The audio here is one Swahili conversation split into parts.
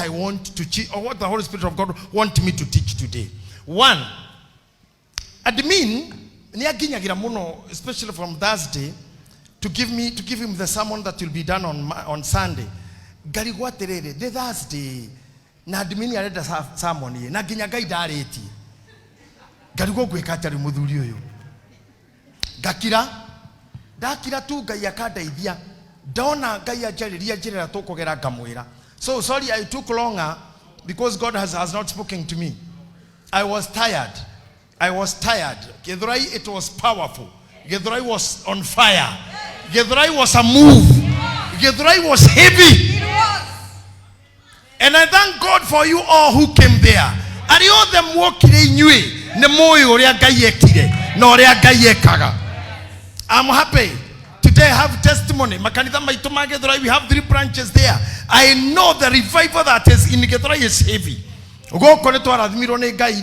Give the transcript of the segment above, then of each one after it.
I want to teach, or what the Holy Spirit of God want me to teach today. One, admin niaginyagira muno, especially from Thursday, to give him the sermon that will be done on Sunday. Garigwa terere the Thursday na admin arenda sermon ye na ginya Ngai dareti. Garigwa gweka atari muthuri uyu. Gakira dakira tu Ngai akandeithia. Dona Ngai ajariria njirira tukugera ngamwira. So sorry I took longer because God has not spoken to me. I was tired. Githurai, it was powerful. Githurai was on fire. Githurai was a move. Githurai was heavy. It was. And I thank God for you all who came there. And you all them walkire inyue ne moyo oria Ngai ekire na oria Ngai ekaga. I'm happy. Today I have testimony. Makanitha maitu ma Githurai, we have 3 branches there. I know the revival that is in Githurai is heavy. Goko ne twarathimiro ne Ngai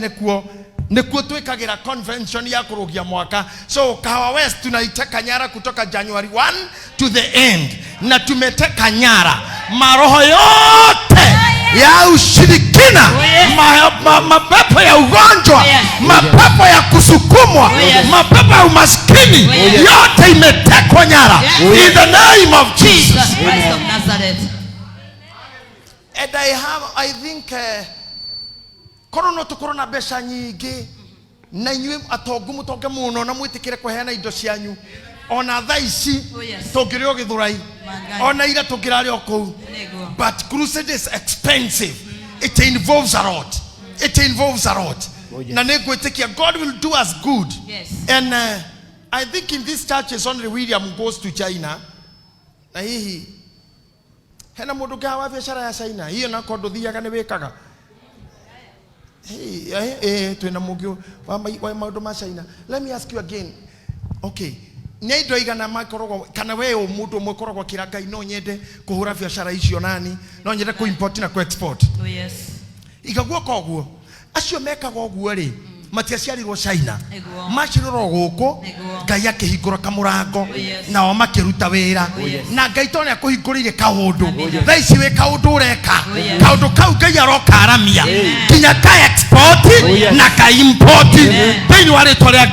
nekuo twikagira convention ya kurugia mwaka. So Kahawa West tunaiteka nyara kutoka January 1 to the end. Na tumeteka nyara maroho yote ya ushirikina, mapepo ya ugonjwa, mapepo ya kusukumwa, mapepo ya umaskini, yote imetekwa nyara in the name of Jesus Christ of Nazareth. And I think korona besha nyingi na inywe atongu mutonge muno na mwitikire kuheana indo cianyu ona thaici tungirio Githurai ona ira tungirari okou. But crusade is expensive. It involves a lot. Na negwetikia God will do us good. And I think in this church is only William goes to China. Na hihi hena mundu gawa biashara ya China hiyo na kondo thiaga ni wikaga. Twina mugio wa maundu ma China. Let me ask you again. Okay. Neido igana makorogwo kana we mundu mukorogwo kiranga ino nyende kuhura biashara icio nani no nyende ku import na ku export. Oh yes. Igagwo koguo acio mekaga oguo ri matiaciarirwo China maciroro guku Ngai akihingura kamurango nao makiruta wira na Ngai tone akuhingurire kaundu thaici we kaundu ureka kaundu kau Ngai aroka aramia kinya ka export na ka import thĩinĩ wa rĩtwa rĩa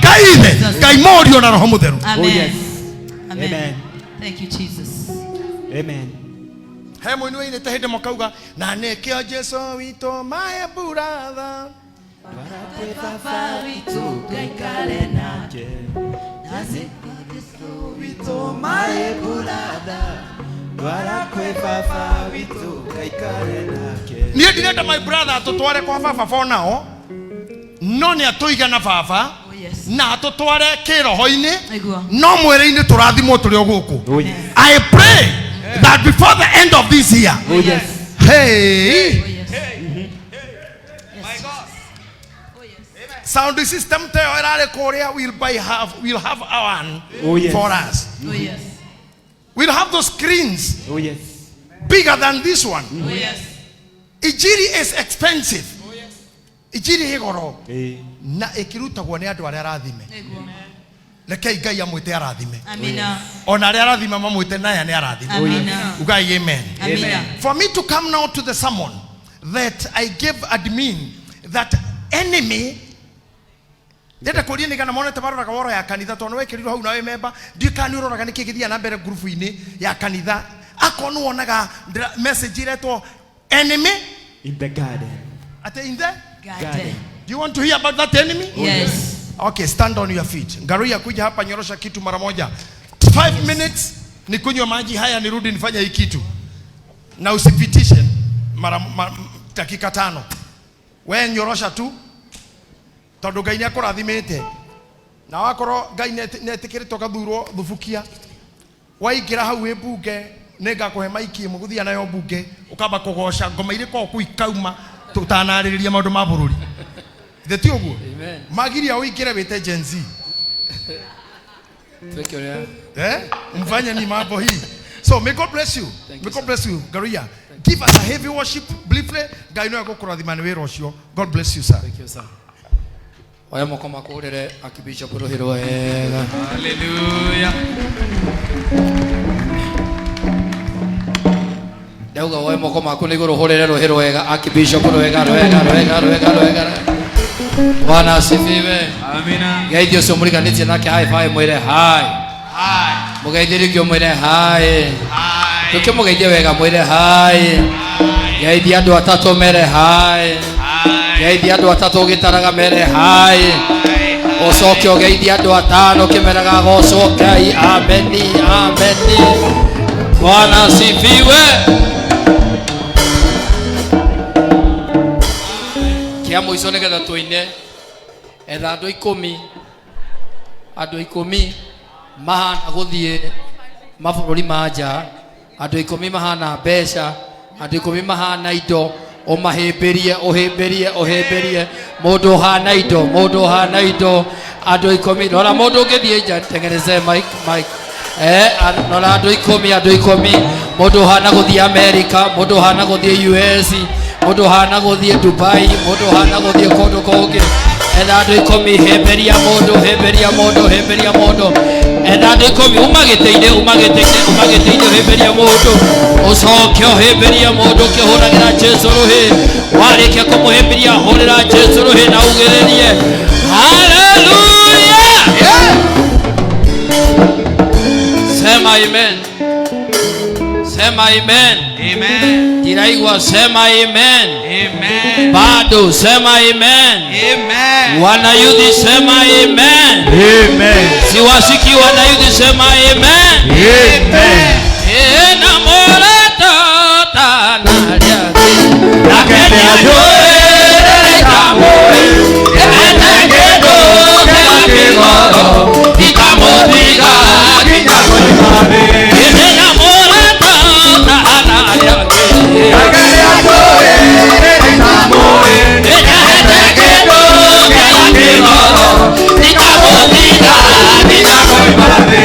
Ngai morio na roho mutheru. Amen. Thank you Jesus. Amen. He mwini ine tahinde makauga na nekio Jesu wito my brother Barakwe Baba witu gaikare nake Nazi Kristo wito my brother Barakwe Baba witu gaikare nake. Niye direta my brother atutware kwa baba for now no ne atuiga na baba na atutware kiroho-ini no mwere-ini turathimwo turi oguku. I pray that before the end of this year sound system we'll have our for us. We'll have those screens bigger than this one. Ijiri is expensive. Ijiri higoro na ikirutagwo ni andu aria arathime. Rekei Ngai amwite arathime. Amina. Ona aria arathime mamwite naya ni arathime. Amina. Ugai amen. Amina. For me to come now to the sermon that I gave admin, that enemy Deta kodi ni kana mona tabarora kaworo ya kanitha tono wekiriru hau nawe member ndikani uroraga nikigithia na mbere group ini ya kanitha akonu onaga message iretwo enemy in the garden. At in the garden. Do you want to hear about that enemy? Yes. Okay, stand on your feet. Ngaruya kuja hapa nyorosha kitu mara moja. 5 minutes nikunywa maji haya nirudi nifanya hii kitu. Na usipitishe dakika 5. Wewe nyorosha tu. Tondu Ngai ni akurathimite na wakorwo Ngai netikirito gathurwo thubukia waingira hau we bunge ningakuhe maiki muguthia nayo bunge ukamba kugoca ngoma iri ko kuikauma tutanaririria maundu ma bururi theti uguo magiria uingire wite Gen Z mfanye ni mambo hii. So may God bless you. May God bless you. Garuya, give us a heavy worship briefly. Ngai no agukurathima ni wira ucio. God bless you, sir. Thank you, sir. Oya moko makurire Archbishop ruhiro wega. Hallelujah. Ndauga woe moko maku nĩ igũrũ hũrĩre rũhĩ rwega Archbishop rwega. Bwana asifiwe. Amina. Geithio ũcio mũriganĩtie nake high five mwĩre hi. Mũgeithĩrĩrio mwĩre hi. Tũkĩmũgeithia wega mwĩre hi. Geithia andũ atatũ mere hi. Geithia andũ atatũ ũgĩtaraga mere hi. Ũcoke ũgeithia andũ atano ũkĩmeraga gocwo Ngai. Ameni. Bwana asifiwe. Kia mũico nĩgetha tũine etha andũ ikũmi mahana gũthiĩ mabũrũri ma nja, andũ ikũmi mahana mbeca, andũ ikũmi mahana indo, ũmahĩmbĩrie mũndũ ũhana indo, andũ ikũmi. Rora mũndũ ũngĩthiĩ nja tengeneze Mike. Nora andũ ikũmi, mũndũ ũhana gũthiĩ America, mũndũ ũhana gũthiĩ US, mũndũ ũhana gũthiĩ Dubai, mũndũ ũhana gũthiĩ kũndũ kũngĩ. Etha andũ ikũmi, hĩmbĩria mũndũ. Etha andũ ikũmi, umagĩtĩire, hĩmbĩria mũndũ. Ũcoke ũhĩmbĩrie mũndũ ũkĩhũragĩra Jesu rũhĩ. Warĩkia kũmũhĩmbĩria hũrĩra Jesu rũhĩ na ugĩrĩrie haleluya. Sema amen. Diraigua sema amen. Bado sema amen. Wanayuthi sema amen. Siwasiki wanayuthi sema amen. Na morata tanalia nakenya joe tamoe emetegedo kagigoro ikamotiga kinyakoimabe na morata tanalia nakenya joe tamoe emetegedo kagigoro ikamotiga kinyakoimabe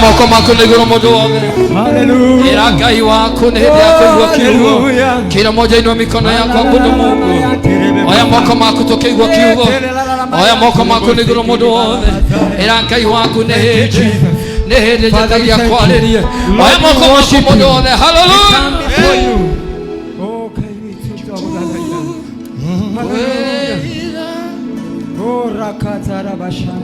Moko mako niguru modo wothe. Hallelujah. Ira Ngai wako ni hindi ya kuigua kiugo. Kila moja inua mikono yako abudu Mungu. Oya moko mako tukigua kiugo. Oya moko mako niguru modo wothe. Ira Ngai wako ni hindi. Ni hindi ya kwariria. Oya moko mako modo wothe. Hallelujah. Oh, hallelujah. Oh, rakatara bashana.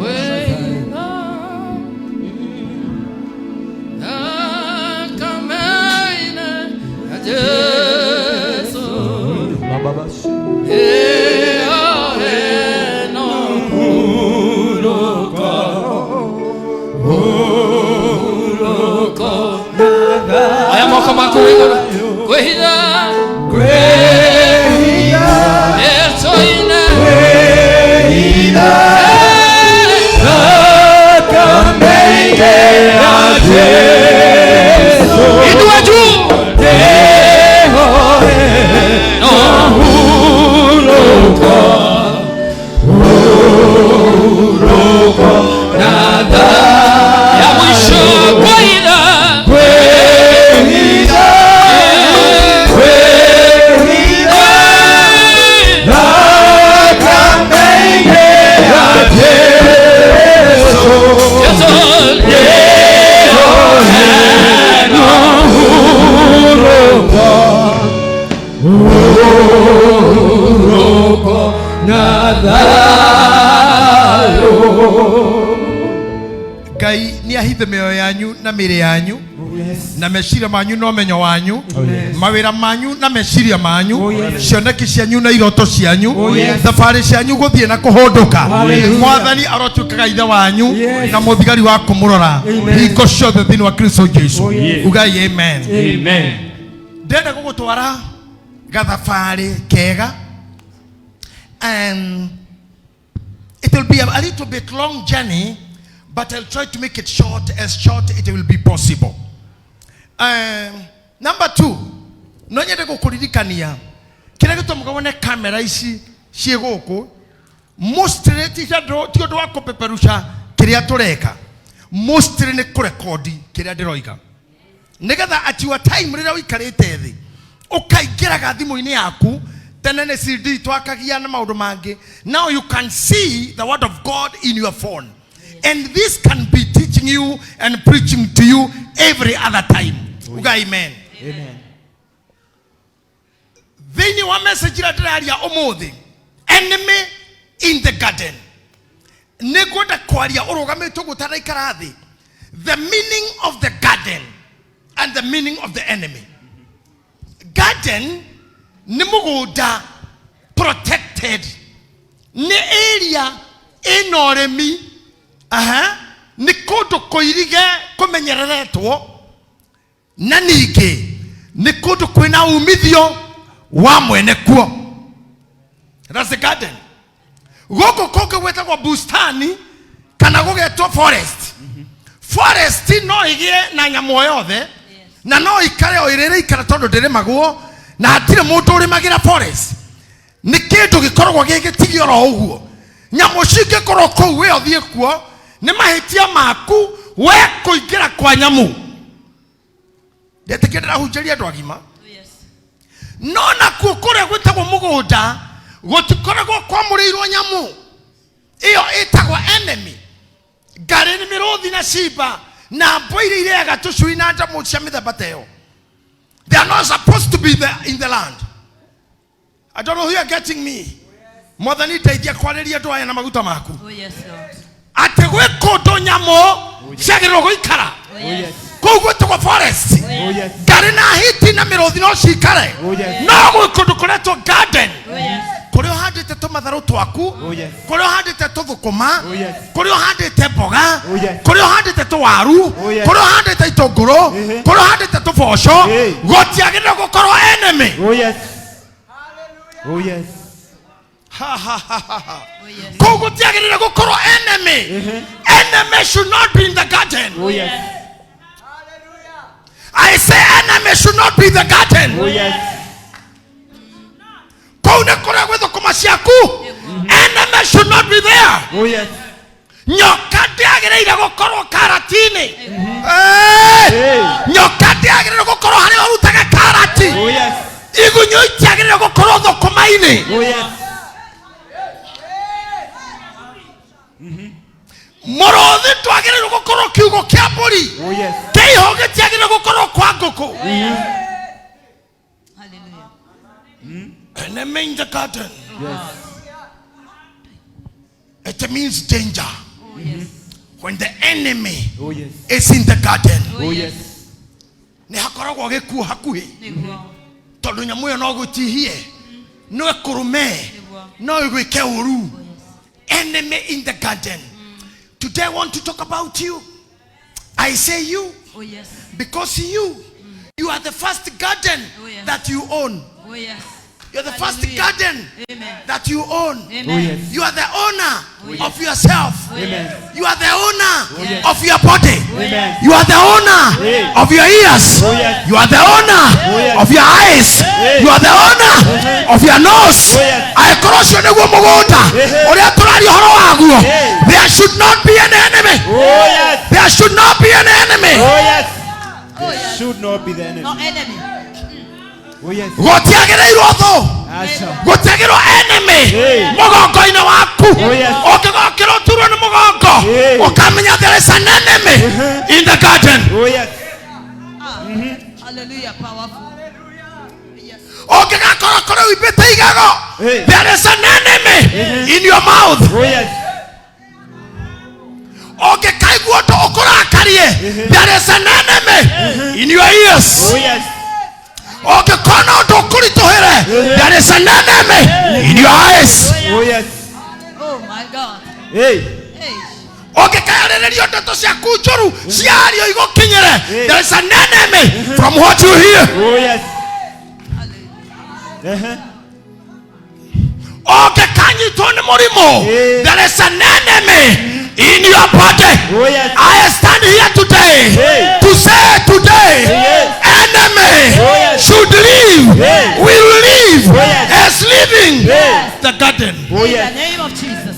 Aya moko mako wiguru kwehida esoina kwehida kakamenge aje idua juu Ngai ni ahithe mioyo yanyu na mĩĩrĩ yanyu na meciria manyu na ũmenyo wanyu mawĩra manyu na meciria manyu cioneki cianyu na iroto cianyu thabarĩ cianyu gũthiĩ na kũhũndũka Mwathani arotuĩkaga ithe wanyu na mũthigari wa kũmũrora hingo ciothe thĩinĩ wa Kristo Jesũ ugai amen. Ndenda gũgũtwara gathabarĩ kega and it will be a little bit long journey, but I'll try to make it short, as short it will be possible. Number 2, no nyende gukuririkania kira gitũmaga wone kamera ici ciĩ gũkũ mostly ti ũndũ wa kũpeperusha kĩrĩa tũreka, mostly nĩ kũrekodi kĩrĩa ndĩroiga nĩgetha at your time rĩrĩa ũikarĩte thĩ ũkaingĩraga thimũ-inĩ yaku tene nĩ CD twakagia na maũndũ mangĩ. Now you can see the word of God in your phone, and this can be teaching you and preaching to you every other time. Amen. Amen. Thĩinĩ wa message ĩrĩa ndĩraria ũmũthĩ, enemy in the garden, nĩngwenda kwaria ũrũgamĩtwo gũtaraikara thĩ, the meaning of the garden and the meaning of the enemy. Garden ni mũgũnda protected, ni area ĩna ũrĩmi, ni kũndũ kũirige kũmenyereretwo, na ningĩ ni kũndũ kwĩna umithio wa mwene kuo. That's the garden. Gũkũ kũngĩ gwĩtagwo bustani kana gũgetwo forest. Forest no ĩgĩe na nyamũ o yothe na no ikare o ĩrĩrĩ ikara tondũ ndĩrĩmagwo na hatirĩ mũndũ ũrĩmagĩra forest. Nĩ kĩndũ gĩkoragwo gĩgĩtigio ro ũguo. Nyamũ cingĩkorwo kũu we ũthiĩ kuo nĩ mahĩtia maku we kũingĩra kwa nyamũ. Ndetĩkia ndĩrahunjĩria andũ agima. No nakuo kũrĩa gwĩtagwo mũgũnda gũtikoragwo kwamũrĩirwo nyamũ. Ĩyo ĩtagwo enemy. Ngarĩ nĩ mĩrũthi na cimba na mbũri iria irĩaga tũcui na njamũ cia mĩthemba ta ĩyo. They are not supposed to be there in the land. I don't know who you are getting me. Mwathani teithia kwarĩria andũ aya na maguta maku. ate gwe kodo nyamo ciagirwo guikara koguo to forest gari na hiti na mirothi no cikare no gwe kodo kuretwo garden kurio handite tumatharu twaku kurio handite tuthukuma kurio handite mboga kurio handite tuwaru kurio handite itunguru kurio handite tuboco gotiagirwo gukorwo enemy koguo tiagirwo gukorwo enemy enemy should not be in the garden I say enemy should not be in the garden enemy should not be there nyoka ndiagirĩire gũkorwo karatini nyoka ndiagirĩire gũkorwo harĩa ũrutaga karati igunyũ itiagirĩire gũkorwo thũkũma-inĩ mũrũthi ndwagĩrĩirwo gũkorwo kiugũ kĩa mbũri kĩiho gĩtiagĩrĩire gũkorwo kwa ngũkũ enemy in the garden it means danger when the enemy is in the garden nĩ hakoragwo gĩkuũ hakuhĩ tondũ nyamũ ĩyo no gũtihie no ĩkũrũme no ĩgwĩke ũru enemy in the garden. Today I want to talk about you. I say you because you are the first garden that you own. You're the first garden that you own. You are the owner of yourself. You are the owner of your body. You are the owner of your ears. You are the owner of your eyes. You are the owner of your nose. I cross your Mũgũnda. There should not be an enemy. There should not be an enemy. There should not be the enemy. No enemy. Gotiagĩrĩirwo thũ gũtiagĩrwo enemy mũgongo-inĩ waku ũngĩgokĩra ũturwo nĩ mũgongo ũkamenya there is an enemy in the garden. Hallelujah, powerful. Ũngĩgakorwo kũrĩa wĩmbĩte igago there is an enemy in your mouth. Ũngĩkaigua ũndũ ũkũrakarie there is an enemy in your ears. Okay, there is an enemy in your eyes. Oh my God. Hey. Okay, there is an enemy from what you hear. Okay, there is an enemy in your body. I stand here today to say enemy should live, will live as living the garden. In the name of Jesus.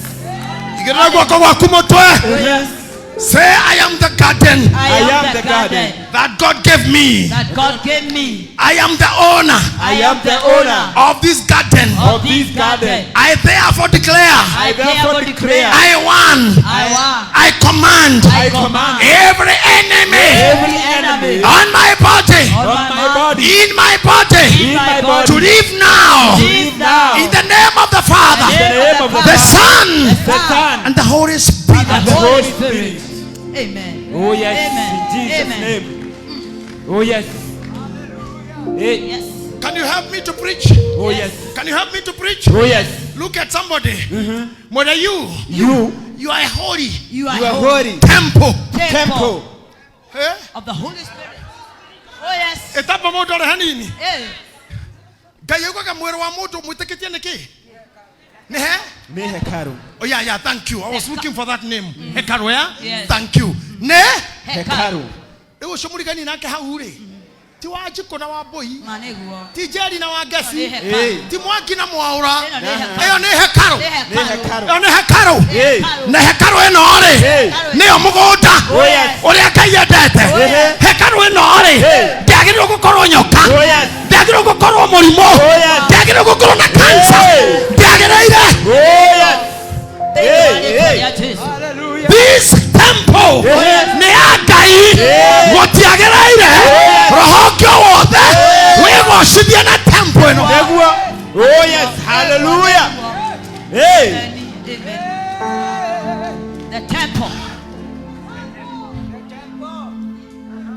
Say, I am the garden. I am the garden that God gave me. that God gave me. I am the owner. I am the owner of this garden. Of this garden. I therefore declare. I therefore declare. I want. I command. Every enemy. On my body. In my body. To live now. In the name of the Father. The Son. And the Holy Spirit. Amen. Oh yes. Amen. In Jesus' Amen. name. Oh yes. Hey. Yes. Can you help me to preach? Oh yes. Can you help me to preach? Oh yes. Look at somebody. Whether you are a holy. You are holy. Temple. Eh? Of the Holy Spirit. Oh yes. Etapa moto le hanini. Hey. Gayuka ka mwero wa moto mwiteketia niki. Nehe? Me hekaru. Oh yeah, thank you. I was looking for that name. Hekaru, yeah? Yes. Thank you. Ne? Hekaru. Ewo shomuri gani nake haure. Ti wajiko na waboi. Manegwo. Ti jeri na wagesi. Hey. Ti mwaki na mwaura. Eyo ne hekaru. Hekaru. Eyo ne hekaru. Hey. Na hekaru eno ore. Ne Mũgũnda. Oh yes. Uria kayendete. Hekaru eno ore. Ndagĩrĩirwo gũkorwo nyoka. Oh yes. Ndagĩrĩirwo gũkorwo mũrimũ. Ndagĩrĩirwo gũkorwo na cancer. Ndagĩrĩire. Oh yes. Hallelujah. This temple ne agai gũtiagĩrĩire roho wothe wĩgocithie na temple ĩno. Oh yes. Hallelujah. Hey. Amen. The temple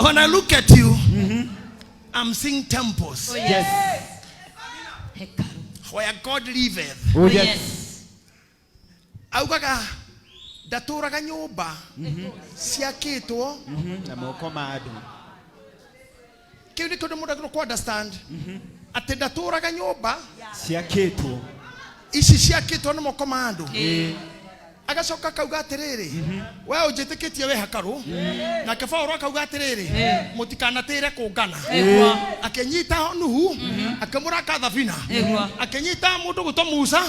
When I look at you, I'm seeing temples Yes. Hekalu. where God liveth. Oh, Yes. yes. Augaga ndatũraga nyũmba ciakĩtwo. Na moko ma andũ. Kĩu nĩ kĩndũ mũndũ agĩrĩirwo understand. Atĩ ndatũraga nyũmba Ciakĩtwo. ici ciakĩtwo na moko ma andũ. Agacoka kauga atĩrĩrĩ, we ũnjĩtĩkĩtie we hekaru, nake Paulo akauga atĩrĩrĩ, mũtikanatĩre kũngana. Akĩnyita Nuhu, akĩmũraka thabina, akĩnyita mũndũ gwĩtwo Musa,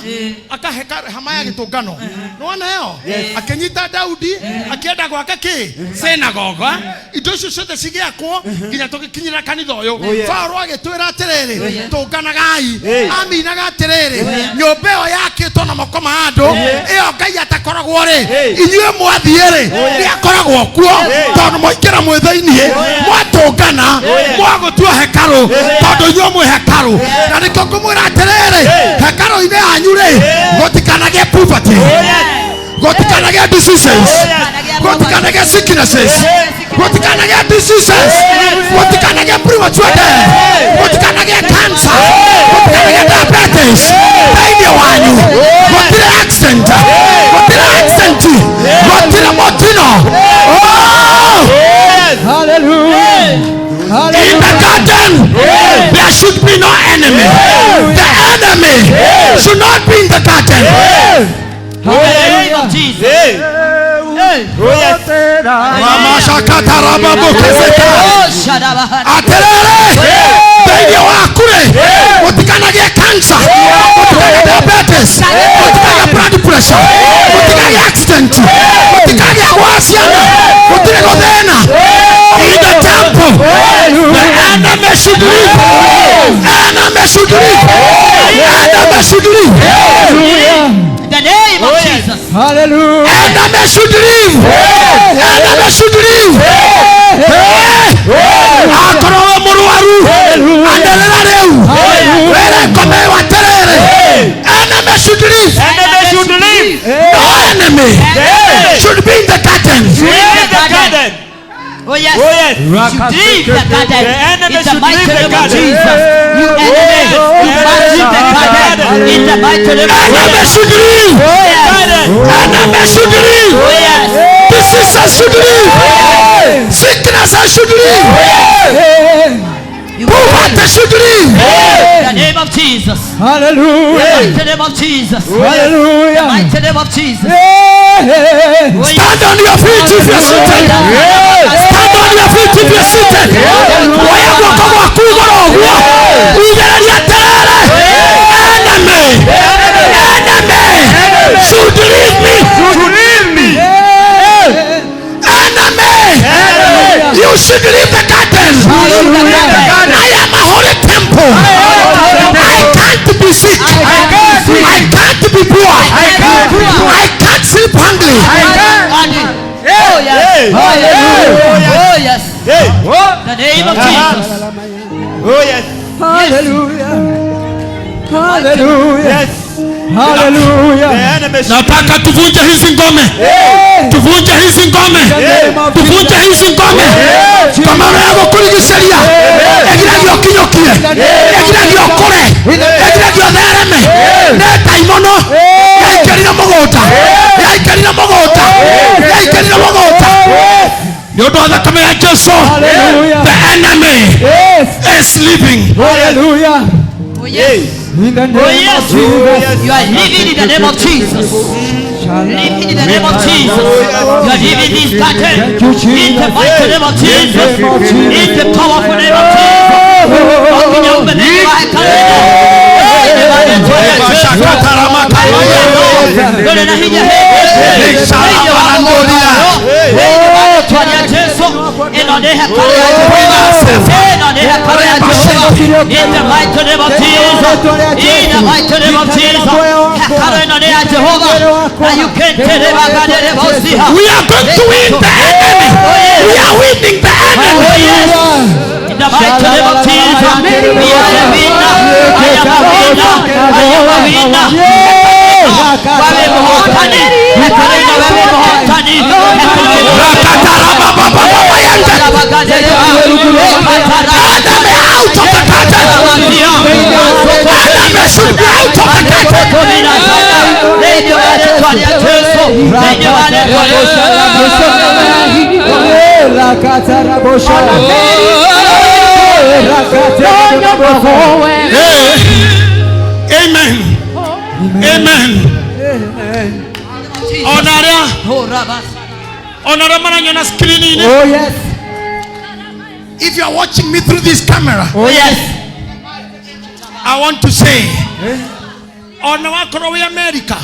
akaheka hema ya gĩtũngano. Nĩwona ĩyo? Akĩnyita Daudi, akĩenda gwaka kĩ? Synagogue. Indo icio ciothe cigĩakwo nginya tũgĩkinyĩra kanitha ũyũ. Paulo agĩtwĩra atĩrĩrĩ, tũnganagai. Aminaga atĩrĩrĩ, nyũmba ĩyo yakĩtwo na moko ma andũ, ĩyo Ngai atakoragwo rĩ, inyuĩ mwathiĩ rĩ, nĩ akoragwo kuo, tondũ mwaingĩra mwĩ thĩinĩ, mwatũngana, mwagũtua hekaru, tondũ inyuĩ mwĩ hekaru. Na nĩkĩo ngũmwĩra atĩrĩrĩ, hekaru-inĩ yanyu rĩ, gũtikanagĩe poverty, gũtikanagĩe diseases, gũtikanagĩe sicknesses, gũtikanagĩe diseases, gũtikanagĩe premature death, gũtikanagĩe cancer, gũtikanagĩe diabetes thĩinĩ wanyu, gũtirĩ accident, gũtirĩ mũtino. Hallelujah. In the garden, there should be no enemy. The enemy should not be in the garden. In the name of Jesus. Oh, yes. Atĩrĩrĩ, thĩinĩ waku rĩ, gũtikanagĩe cancer, gũtikanagĩe diabetes, gũtikanagĩe blood pressure, gũtikanagĩe accident, gũtikanagĩe gwa ciana, gũtirĩ gũthĩna. In the temple, the enemy should leave. Enemy should leave. Enemy should leave. In the name of Jesus. Hallelujah. Enemy should leave. Enemy should leave. Akorwo we mũrwaru, anderera rĩu, wĩre ngome waterere. Enemy should leave. Enemy should leave. No enemy should be in the garden. In the garden. Oh yes. Oh, yes. You leave the garden. The enemy In the should mighty leave the name of garden. Jesus. You enemy, you must leave the garden. In the mighty name of Enemy Jesus. should leave. Enemy should leave. Oh yes. Diseases should leave. Sicknesses should leave. Poverty should leave. In the name of Jesus. Hallelujah. In the name of Jesus. Hallelujah. In the name of Jesus. Stand on your feet if you're seated. Stand on your feet if you're seated. Waya mwako mwaku igũrũ ũguo. Uigĩrĩrie terere. Enemy should leave me. Enemy, you should leave the garden. I am a holy temple. I can't be sick. I can't be poor. I can't sleep hungry. Oh yes. Hallelujah. Oh yes. Hey. In the name of Jesus. Oh, yes. Hallelujah. Hallelujah. Yes. Hallelujah. The enemy should Nataka tuvunje hizi ngome. Tuvunje hizi ngome. Tuvunje hizi ngome. Kama wewe kurigicĩria. Egiragio kinyũkie. Egiragio kũre. Egiragio thereme. Nĩ daimono. Yaikarire mũgũnda. Yaikarire mũgũnda. Yaikarire mũgũnda. Nĩ ũndũ wa thakame ya Jesũ. The enemy is leaving. Hallelujah. Oh yes. In the name Oh yes. of Jesus. You are living in the name of Jesus. Living in the name of Jesus. You are living this garden. In the mighty name of Jesus. In the powerful name of Jesus. Walking in the name of in the mighty name of Jesus. In the mighty name of Jesus. Now you can't tell him about it. We are going to win the enemy. We are winning the enemy. In the mighty name of Jesus. I am a winner. I am a winner. I am a winner. out of the curtain. Enemy should be out of the Amen. Amen. Oh yes. If you are watching me through this camera, Oh yes. I want to say, on our America,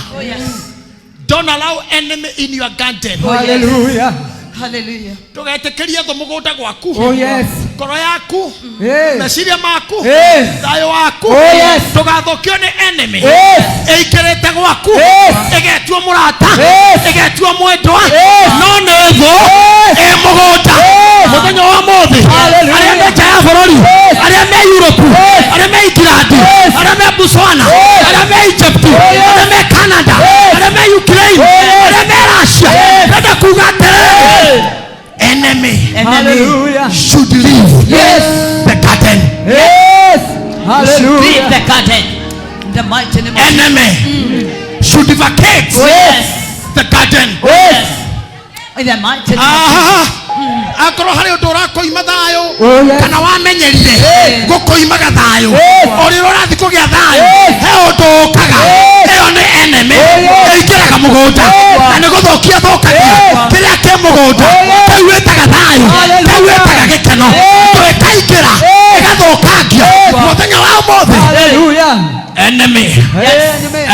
don't allow enemy in your garden. Hallelujah. Hallelujah. Tugetekeria thumuguda gwaku. Oh yes. Koro yaku. Yes. Meciria maku. Yes. Thayo waku. Oh yes. Tugathukio ni enemy. Yes. Eikerete gwaku. Yes. Egetua murata. Yes. Egetua mwendwa. Yes. No netho. Yes. Muguda. Yes. Muthenya wa mothi. Hallelujah. Aria me nja ya bururi. Yes. Aria me Europe. Yes. Aria me England. Yes. Aria me Botswana. Yes. Aria me Egypt. Yes. Aria me Canada. Yes. Aria me Ukraine. Yes. Aria me Russia. Yes. Nenda kuga atiriri. Enemy Hallelujah. should leave the garden. Yes. Leave Hallelujah. the garden. In the mighty name of Enemy should vacate Yes. the garden. Yes. In the mighty name of Akorwo hari undu urakoima thayo Oh yes. kana wamenyerire Yes. gukoimaga thayo Yes. oriro urathi kugia thayo Yes. he undu ukaga Yes. iyo ni enemy Yes. ikiraga mugunda Yes. na ni guthukia thukagia Yes. kiria ki mugunda Yes. kau witaga thayo Hallelujah. kau witaga gikeno Yes. twikaingira Yes. igathukangia Yes. muthenya wa umuthi. Hallelujah. Enemy,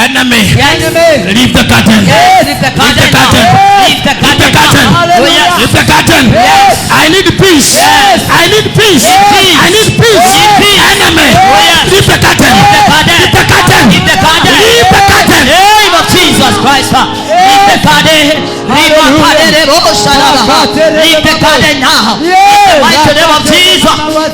enemy, Enemy. leave the curtain. Yes. Leave the Leave the garden now. curtain. Leave the Leave the garden curtain. now. Oh Hallelujah. yes. Leave the curtain. Yes. I need peace. Yes. I need peace. Yes. I need peace. Yes. Enemy, Yes. leave the curtain. The garden. Leave the curtain. Leave the garden. Leave the curtain. Name of Jesus Christ. Leave the garden. Leave the garden. Leave the garden now. In the mighty name of Jesus.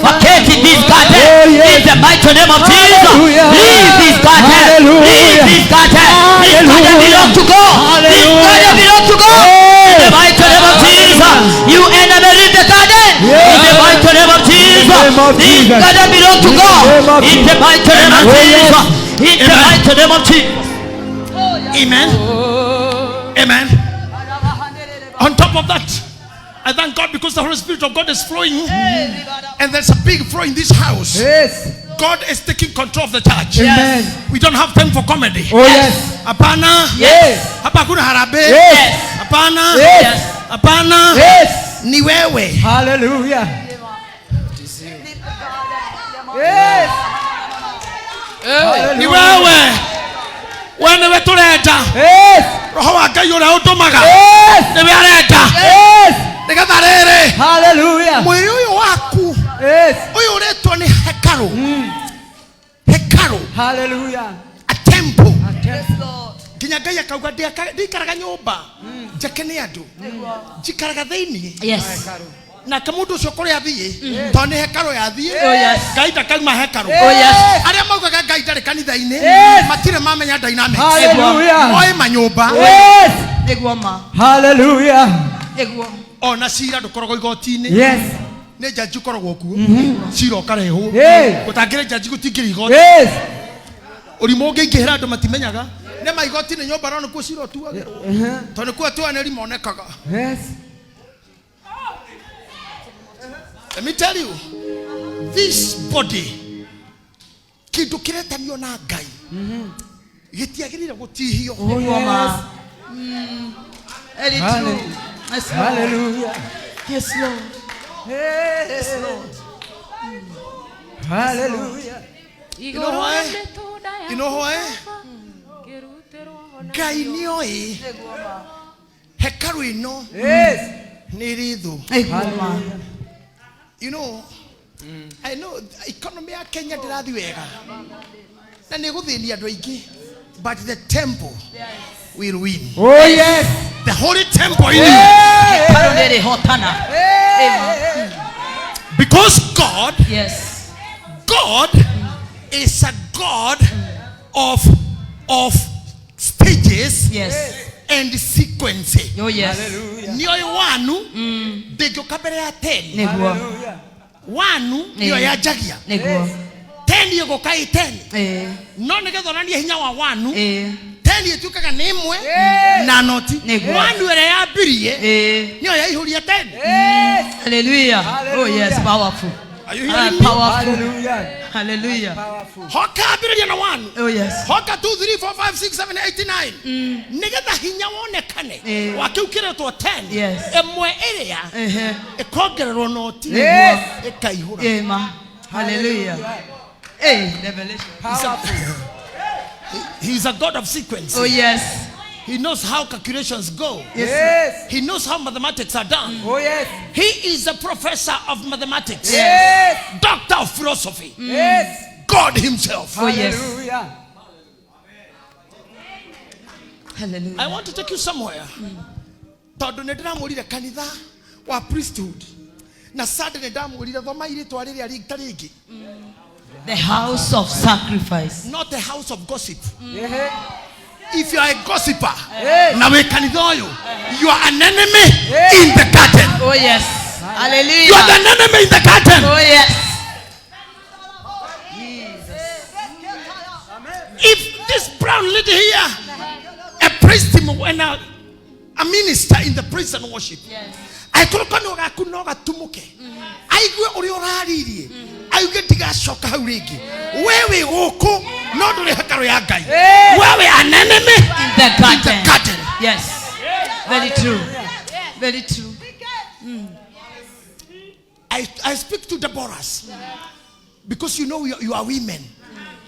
Vacate in this garden. Oh, yes. In the mighty name of Jesus. Hallelujah. Leave this garden. Hallelujah. Leave this garden. This garden Hallelujah. belongs to God. This Hallelujah. garden belongs to God. In the mighty name of Jesus. You enemy, leave the garden. In the mighty name of Jesus. name of This Jesus. garden belongs to In the name God. of In the mighty name of Oh, yes. Jesus. In the Amen. mighty name of Jesus. Amen. Amen. On top of that, I thank God because the Holy Spirit of God is flowing, and there's a big flow in this house. Yes. God is taking control of the church. Amen. We don't have time for comedy. Oh yes. Hapana. Yes. Hapa kuna harambee. Yes. Hapana. Yes. Hapana. Yes. Ni wewe. Hallelujah. Yes. Ni wewe. Wewe tuleta. Yes. Roho wa Ngai uria utumaga. Yes. Ni wewe areta. Yes. Nigatha riri. Hallelujah. Mwiri uyu waku. Yes. Uyu uretwo ni hekalu. Hekalu. Hallelujah. A temple. Yes, Lord. Nginya Ngai akauga ndikaraga nyumba. Njake ni andu. Njikaraga thiini. Yes. Na kamundu ucio kuria thii to ni hekalu ya thii. Oh yes. Ngai ndakauma hekalu. Oh yes. Aria maugaga Ngai ndari kanitha-ini Yes. matire mamenya dynamics. Hallelujah. Oi manyumba. Yes. Niguoma. Hallelujah. Niguoma. Ona cira ndukoragwo igoti-ini. Yes. Ni jaji ukoragwo kuo. Cira ukarehwo. Hey. Gutangire jaji gutingire igoti. Yes. Urimu ngingihira andu matimenyaga. Ne maigoti ni nyumba no kuo cira utuagirwo. To ni kuo tuaneri monekaga. Yes. Let me tell you, this body, kindu kiretanio na Ngai, gitiagirire gutihio. Oh yes. Hallelujah. Yes, Lord. Hallelujah. Yes, Lord. Yes, Lord. Hallelujah. You know why? You know why? Ngai nioi hekalu ino Yes. ni rithu. Niguoma. You know, I know economy ya Kenya ndirathi wega. Na ni guthini andu aingi, but the temple will win. Oh yes. The holy temple in you. Hekalu nere hotana. Hey. Because God Yes. is a God of stages Yes. and sequence. Oh yes. Hallelujah. Niyo wanu ndingioka mbere ya 10 Niguoma. Hallelujah. wanu ndio yajagia Niguo. 10 yogokai 10 no nigethonania hinya wa wanu 10 yetukaga ni imwe na noti wanu ere yabirie nio yaihuria 10 Hallelujah. Oh yes, powerful. Are you hearing me? Powerful. Hallelujah. Hoka abiria na wanu. Oh yes. Hoka 2 3 4 5 6 7 8 9 nigetha hinya wonekane wakiukiretwo 10 Yes. emwe area ikongererwo noti ikaihura. Amen. Hallelujah. Hey, revelation. He's a God of sequence. Oh yes. He knows how calculations go. Yes. He knows how mathematics are done. Oh yes. He is a professor of mathematics. Yes. Doctor of philosophy. Yes. God himself. Oh yes. Hallelujah. Hallelujah. I want to take you somewhere. Todo nedra mulira kanitha wa priesthood. Na sada nedra mulira thoma ile twarire ari tarigi. The house of sacrifice. Not a house of gossip. Yeah. If you are a gossiper, Yes. na we kanitha oyo, you are an enemy in the garden. Oh yes. Hallelujah. You are an enemy in the garden. Oh yes. If this brown lady here, a priest and a minister in the praise and worship, I could not tumuke. I go oriorari. I get to shock how rigi. Where we walk, not only Hakariagai. Where we an enemy In the garden. garden. Yes. Very true. Very true. I speak to Deborahs because you know you are women.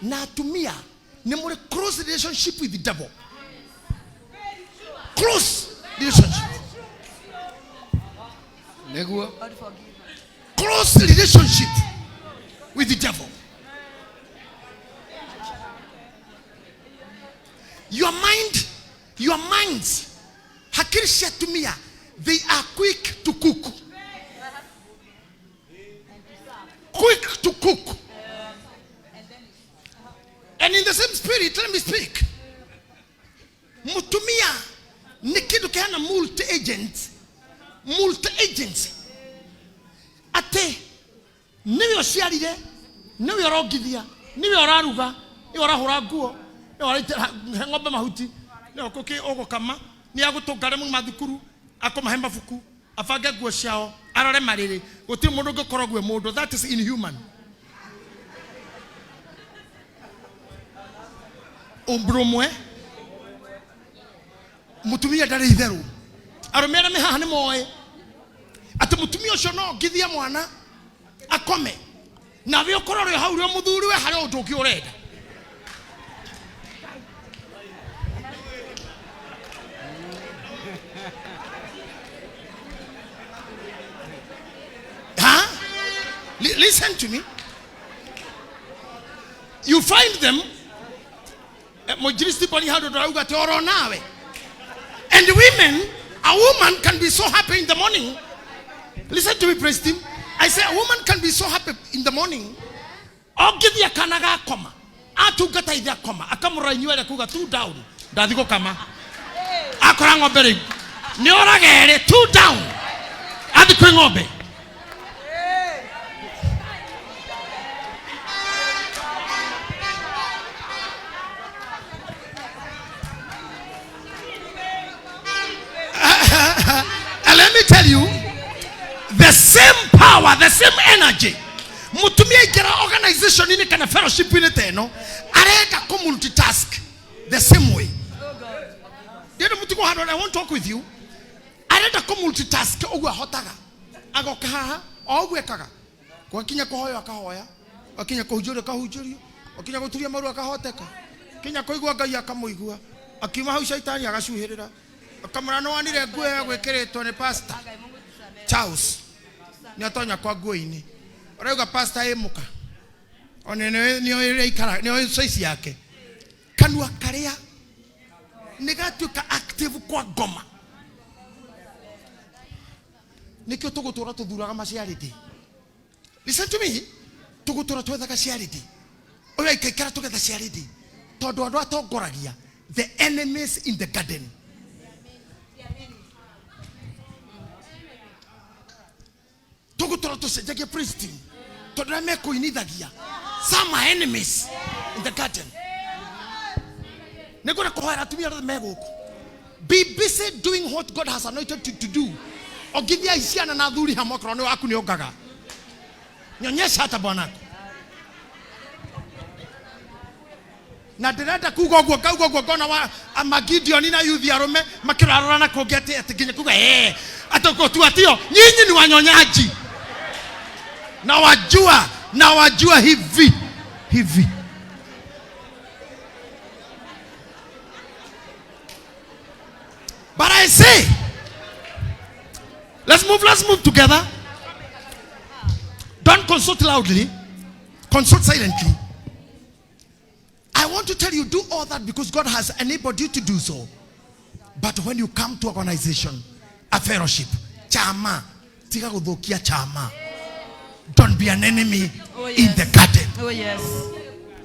Now to me, nemore close relationship with the devil. Close relationship. Niguo. Close relationship with the devil. Your minds, Hakiri said to me, they are quick to cook. Quick to cook. And in the same spirit, let me speak. Mutumia nikidu kana multi-agents. Ate niwe ociarire niwe orongithia niwe oraruga niwe orahura nguo niwe oraitira ng'ombe mahuti niwe kuki ugukama ni agutungare mu mathukuru akomahe mabuku afange nguo ciao arore mariri guti mundu ngikoro gwe mundu. That is inhuman. Umbromwe mutumia ndari itheru arumere me haha ni moe ati mutumia ucio no ngithia mwana akome na we ukorore hau rio muthuri we hari undu ki urenda. Listen to me. You find them mojiristi pali hado drauga te oro nawe. And women, a woman can be so happy in the morning. Listen to me, praise team. I say a woman can be so happy in the morning. I'll give you a kanaga koma. Atu gata idea koma. Akamura nywele kuga 2 down. Dadiko kama. Akorango beri. Niora gere 2 down. Adiko ngobe. And let me tell you, the same power, the same energy. Mutumia ikira organization ini kana fellowship ini teno. Areka ko multitask the same way. Did mutuko hado I want to talk with you. Areka ko multitask ogwa hotaga. Agoka ha ogwe kaga. Kwa kinya ko hoyo akahoya. Akinya ko hujuri akahujurio. Akinya ko turia maru akahoteka. Kinya ko igwa ngai akamuigua. Akima hau shaitani agashuhirira. Akamurano wanire nguo ya gwekeretwo ni pastor Charles ni atonya kwa nguo ini orauga pastor emuka onene ni ore ikara ni ore size yake kanua karia nigatuka active kwa ngoma nikyo tugutura tuthuraga maciarity. Listen to me, tugutura twethaga ciarity oya ikekara tugetha ciarity tondu andu atongoragia the enemies in the garden. Tugutura tusenjagia priest team Some are enemies in the garden. Be busy doing what God has anointed you to do. Or give you a isiana na dhuri hamokrono aku ni ogaga. Nyonyesha hata bwanako. Na direta kugo na wa amagidioni na youth ya Rome makirarana kogete atiginya kuga atoko tu atio nyinyi ni wanyonyaji. Na wajua hivi. But I say, let's move together. Don't consult loudly, consult silently. I want to tell you, do all that because God has enabled you to do so. But when you come to organization, a fellowship, chama, tika kudokia chama. Don't be an enemy in the garden. Oh yes.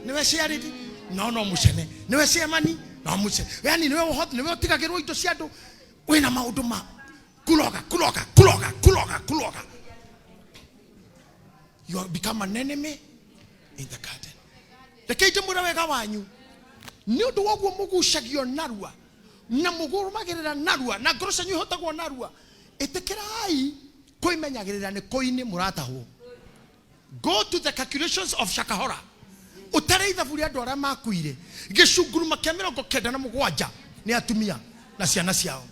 Newe share it? No mushene. Newe share money? No mushene. Yani newe hot, newe tika kero ito siado. Wena mauduma. Kuloga. You have become an enemy in the garden. The keite muraweka wanyu. Nyodo wagu mugu shagio narua. Na muguru magerera narua. Na grosa nyu hota kwa narua. Etekerai koi menyagerera ne koi ne murata ho. Go to the calculations of Shakahora. Utareitha vuri andu aria makuire. Gicunguru makemera ngo kenda na mugwanja ni atumia na ciana ciao.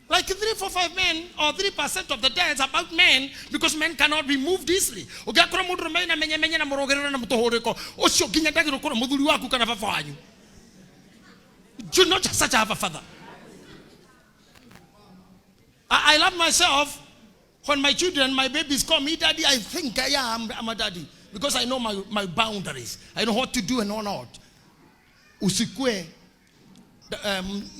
Like 3, 4, 5 men or 3% of the deaths about men because men cannot be moved easily. Ugakora mundu mena menye na murogerera na mutohoreko. Ucio ginya ndagiro kora muthuri waku kana baba wanyu. Do not such have a father. I love myself. When my children, my babies call me daddy, I think, yeah, I'm a daddy. Because I know my boundaries. I know what to do and what not. Usikwe,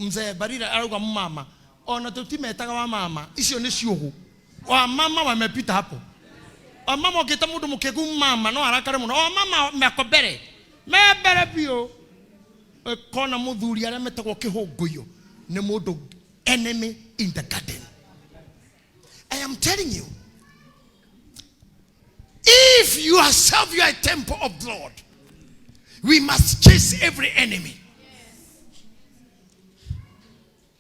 mzee barira aruga mama. Ona tutime etaga wa mama. Isio ni shiohu. Wa mama wamepita hapo. Wa mama okita mudu mukegu mama. No harakare muno. Wa mama mekobere. Mebere bio. Kona muthuri aria metagwo kihunguyo. Ni mudu enemy in the garden. I am telling you, if you yourself you are a temple of the Lord, we must chase every enemy.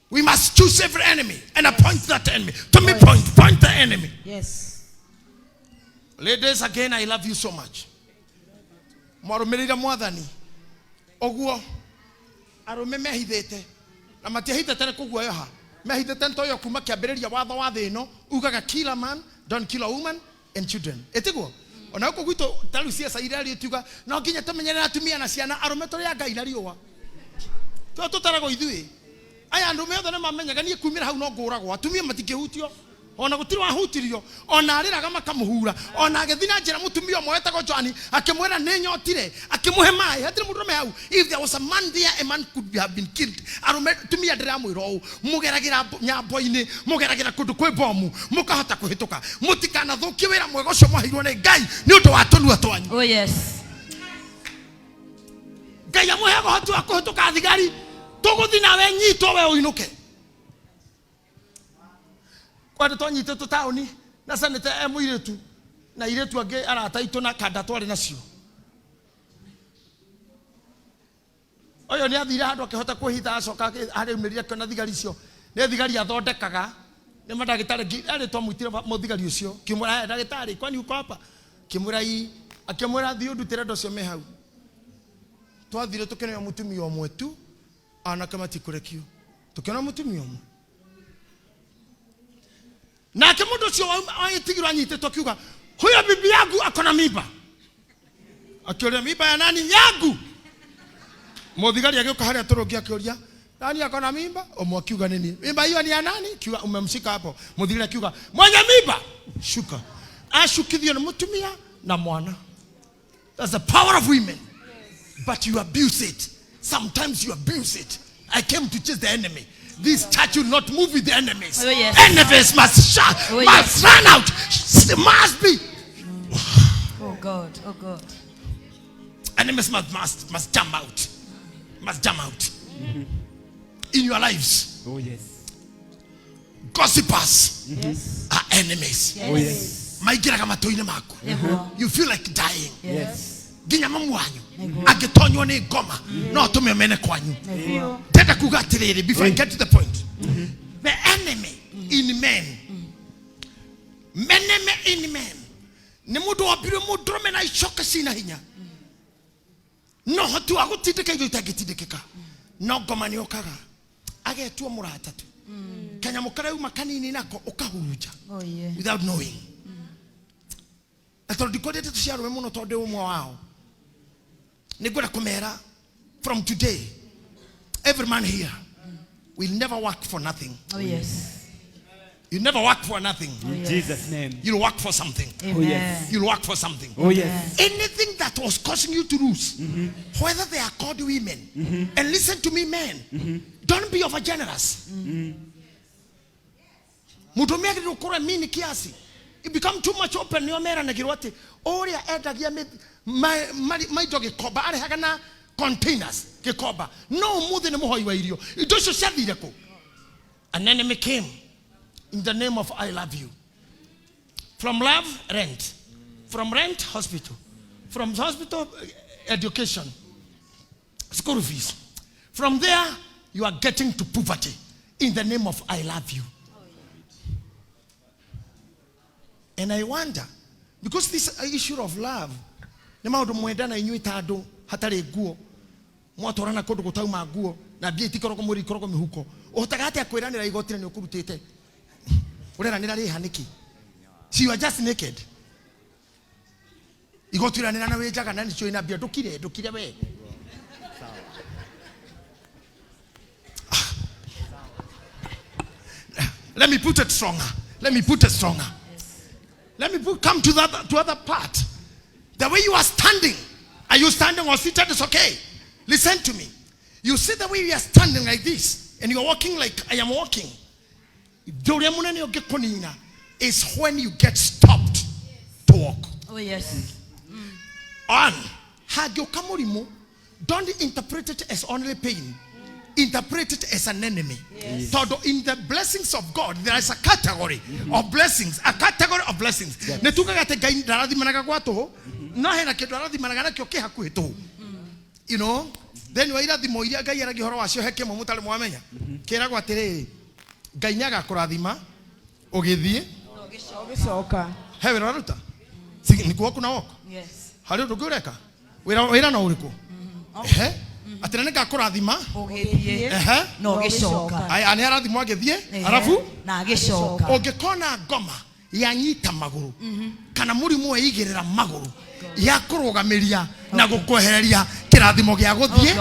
We must choose every enemy and appoint that enemy. To me, point the enemy. Yes. Ladies, again, I love you so much. Mwarumirira mwathani. Oguo. Arume mehithete. Na matiahithete kuguo yoha. Mehithete ntoyo kuma kiambiriria watho wa thino. Ugaga kill a man, don't kill a woman and children. Etiguo. Ona uko gwito tarucia sairari tuga. No nginya tumenyere atumia na ciana arume turi Ngai na riwa. Tutarago ithui. Aya andu metho ne mamenyaga nie kumira hau no nguragwo atumia matikihutio ona gutiri wa hutirio ona ariraga makamuhura ona agethina njira mutumia omwe etagwo Joani akimwera ninyotire akimuhe mai hatire mundu me hau. If there was a man there, a man could have been killed. Arume tumia ndira mwiro u mugeragira nyambo-ini mugeragira kundu kwi bomu mukahota kuhituka mutikana thuki wira mwega ucio mwahirwo ni Ngai ni undu wa tunua twanyu. Oh yes. Ngai amuhego hotu wa kuhituka thigari. Toguthi nawe nyito we uinuke. Kwa twanyite tutaoni na sanete muiretu na iretu age arataito na kanda twari nacio. Oyo ni athira handu akihota kuhitha acoka areumiria kana thigari cio. Ne thigari athondekaga ne madagitari ari twamwitire muthigari ucio kimura dagitari kwani uko hapa kimura hii akimura thio ndutire ndo cio me hau. Twathire tukenea mutumia omwe tu. Ana kama tikurekio tukiona mutumia omwe na kemundo cio ayitigirwa nyite tokiuga huyo bibi yangu akona mimba akioria mimba ya nani yangu muthigari agioka haria turongia akioria nani akona mimba omwe akiuga nini mimba hiyo ni ya nani kiuga umemshika hapo muthigari akiuga mwenye mimba shuka ashukithio na mutumia na mwana. That's the power of women. But you abuse it. Sometimes you abuse it. I came to chase the enemy. This church will not move with the enemies. Oh, yes. Enemies must run out. Must be. Oh God. Oh God. Enemies must jump out. Must jump out. In your lives. Oh yes. Gossipers Yes. are enemies. Yes. Oh yes. maigiraga matoine maku. You feel like dying. Yes. Ginya mamu wanyu agitonywo ni ngoma no tume mene kwanyu. Tenda kuga atiriri before I get to the point. The enemy in men. Meneme in men. Ni mundu wabire mudrome na icoka sina hinya. No hotu agutindika ithu itagitindikika. No ngoma ni okaga. Agetua murata tu. Kanya mukarau makanini nako ukahurunja. Oh yeah. Without knowing. Atondo dikodete tuciarwe muno tondu umwe wao. Nigwenda kumera from today every man here will never work for nothing. Oh yes. You never work for nothing. In Jesus' name. You'll work for something. Amen. Oh yes. You'll work for something. Oh yes. Anything that was causing you to lose, whether they are called women, and listen to me, men, don't be over generous. Mutumia ukura mini kiasi. It become too much open. Your mera nagirwate. Oria edagia my dog koba. Are hagana containers kekoba. No more than a mohoi wairio. It does show direko. An enemy came in the name of I love you. From love, rent. From rent, hospital. From hospital, education. School fees. From there, you are getting to poverty in the name of I love you. And I wonder, because this issue of love, the amount of mwenda na inyui tado hatari guo, mwatorana kodo kutau maguo na bia itikoro komuri koroko mihuko. Otagate akweranira igotire ni okurutete. Urera nira ri haniki. So you are just naked. Igotira nira na wejaga nani cho ina bia dokire we. Let me put it stronger. Let me come to that to other part. The way you are standing. Are you standing or seated? It's okay. Listen to me. You see the way you are standing like this, and you are walking like I am walking. Is when you get stopped to walk. Oh yes. On. Don't interpret it as only pain. Interpret it as an enemy. Yes. So in the blessings of God, there is a category of blessings. A category of blessings. You know, then you either the moiria gai era gihoro wacio heke mumutale mwamenya. Kera gwa tere gai nyaga kurathima ogithie Ogicoka. Hewe raruta. Ni kuoku na woko. Yes. Hari ndugureka. Wira na uriku. Ehe. Atena nega kurathima Ogithie. No gicoka. Ai ani arathima agithie arafu na gicoka. Ogikona ngoma yanyita maguru kana murimu weigirira maguru ya kurugamiria na gukwehereria kirathimo gia guthie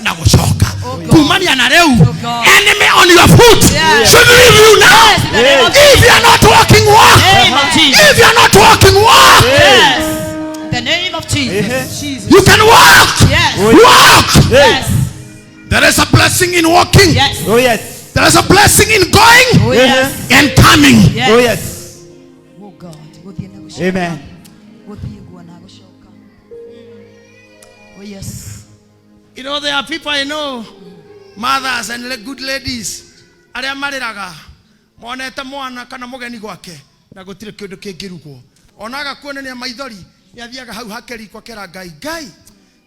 na gucoka kumania na reu enemy on your foot should leave you now. If you are not walking walk. If you are not walking walk. Yes. The name of Jesus. You can walk. Yes. Walk. Yes. There is a blessing in walking. Yes. Oh yes. There is a blessing in going. Oh yes. And coming. Yes. Oh yes. Oh God. Amen. Oh yes. You know, there are people I know, mothers and good ladies, aria mariraga monete mwana kana mugeni gwake na gutire kindu kingirugo onaga kuonania maithori yathiaga hau hakeri kwa kera ngai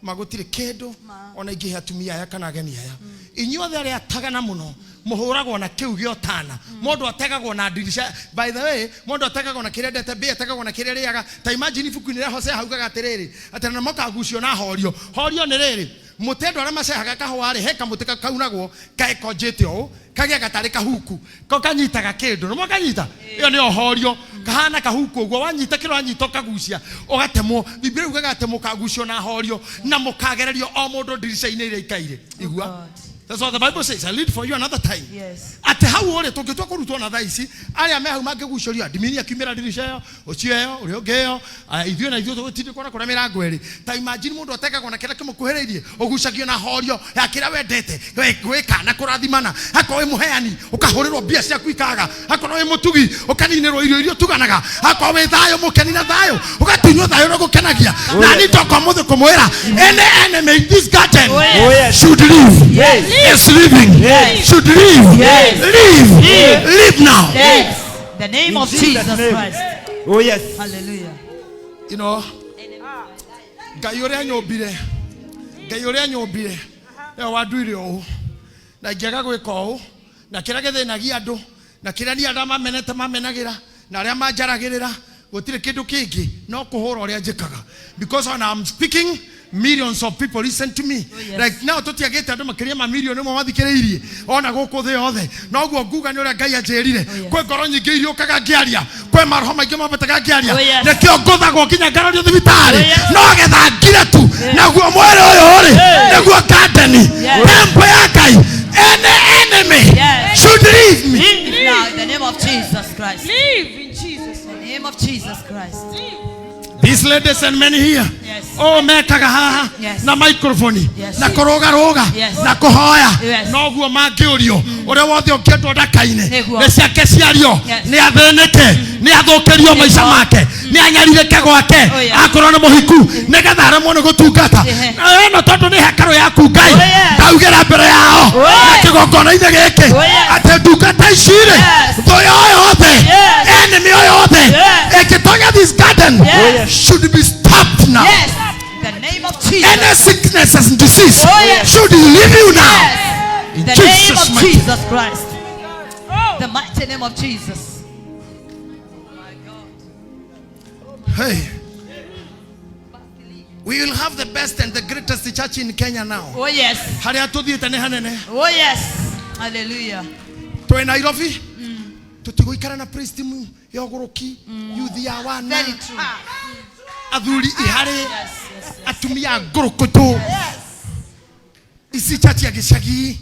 magutire kindu ona ingi hatumia aya kana ageni aya inyuothe aria tagana muno muhuragwo na kiu giotana mundu ategagwo na dirisha. By the way, mundu ategagwo na kiria ndete be ategagwo na kiria riaga. Ta imagine ifuku-ini ria Hosea haugaga atiriri atana mokagucio na horio ni riri mutendo ara macehaga kahwa ri heka mutika kaunagwo kaekonjete o kagia gatari kahuku ko kanyitaga kindu no kanyita iyo ni ohorio kahana kahuku ugo wanyita kiro anyito kagucia ugatemwo biblia ugaga atemo kagucio na horio na mukagererio o mundu dirisha-ini ire ikaire igua. That's what the Bible says. I lead for you another time. Yes. Ate hau ore tungitwa kurutwo na thaici aria me hau mangegucoria dimini akiumira dirisha yo ocio uri ogeo ithio na ithio tugitinde kora kora mirango eri. Ta imagine mundu ategagwo na kira kimukuheririe ogucagio na horio ya kira wendete gwika na kurathimana hako we muheani ukahurirwo bia ciaku ikaga hako we mutugi ukaninirwo irio tuganaga hako we thayo mukeni na thayo ugatinywo thayo no gukenagia na ni toko muthe kumwira any enemy in this garden should leave. Yes. Is living. Yes. Should live. Yes. Live now. Yes. The name of Jesus Christ. Oh yes. Hallelujah. You know, Ngai ũrĩa nyũmbire ĩyo wanduire ũũ na ingĩaga gwĩka ũũ na kĩrĩa gĩthĩnagia andũ na kĩrĩa niĩ andũ mamenete mamenagĩra na arĩa manjaragĩrĩra gũtirĩ kĩndũ kĩngĩ no kũhũra ũrĩa njĩkaga, because when I'm speaking millions of people listen to me. Like now tutiagĩte andũ makĩria ma milioni ĩmwe mathikĩrĩirie ona gũkũ thĩ yothe, noguo nguga nĩ ũrĩa Ngai anjĩrire kwĩ ngoro nyingĩ iriũkaga ngĩaria, kwĩ maroho maingĩ mabataga ngĩaria, nĩkĩo ngũthagwo nginya ngarorio thibitarĩ no getha ngire tu naguo mwĩrĩ ũyũ rĩ nĩguo ngandeni tempo ya Ngai. Any enemy should leave me. Leave now in the name of Jesus Christ. Leave in Jesus' In the name of Jesus Christ. These ladies and men here, Yes. oh mekaga haha Yes. na microphone Yes. na kũrũga Yes. na kũhoya Yes. noguo mangĩũrio ũrĩa wothe ũngĩendwo ndaka-inĩ Nĩguo. nĩ ciake ciario Yes. nĩ athĩnĩke nĩ athũkĩrio maica make nĩ anyarirĩke gwake Oh, yes. akorwo nĩ mũhiku nĩgetha aremwo nĩ gũtungata ĩno tondũ nĩ hekarũ yaku Ngai Oh, yes. ndaugĩra mbere yao Oh, yes. na kĩgongona-inĩ gĩkĩ Oh, yes. atĩ ndungata ici rĩ Yes. thũ yothe Yes. enemy yothe Yes. ĩngĩtonya this garden Yes. should be stopped now. Yes. In the name of Jesus. Any sicknesses and disease Oh, yes. should leave you now. Yes. In the name Jesus' of mighty Jesus Christ. The mighty name of Jesus. Hey, we will have the best and the greatest church in Kenya now. Oh yes. Haria tuthiĩte nĩ hanene. Oh yes. Hallelujah. Twĩ Nairobi tutigũikara na praise team ya ũgũrũki youth ya wana Very true. athuri ihari Yes, yes, yes. atumia ngũrũkũtũ ici church ya gĩcagi.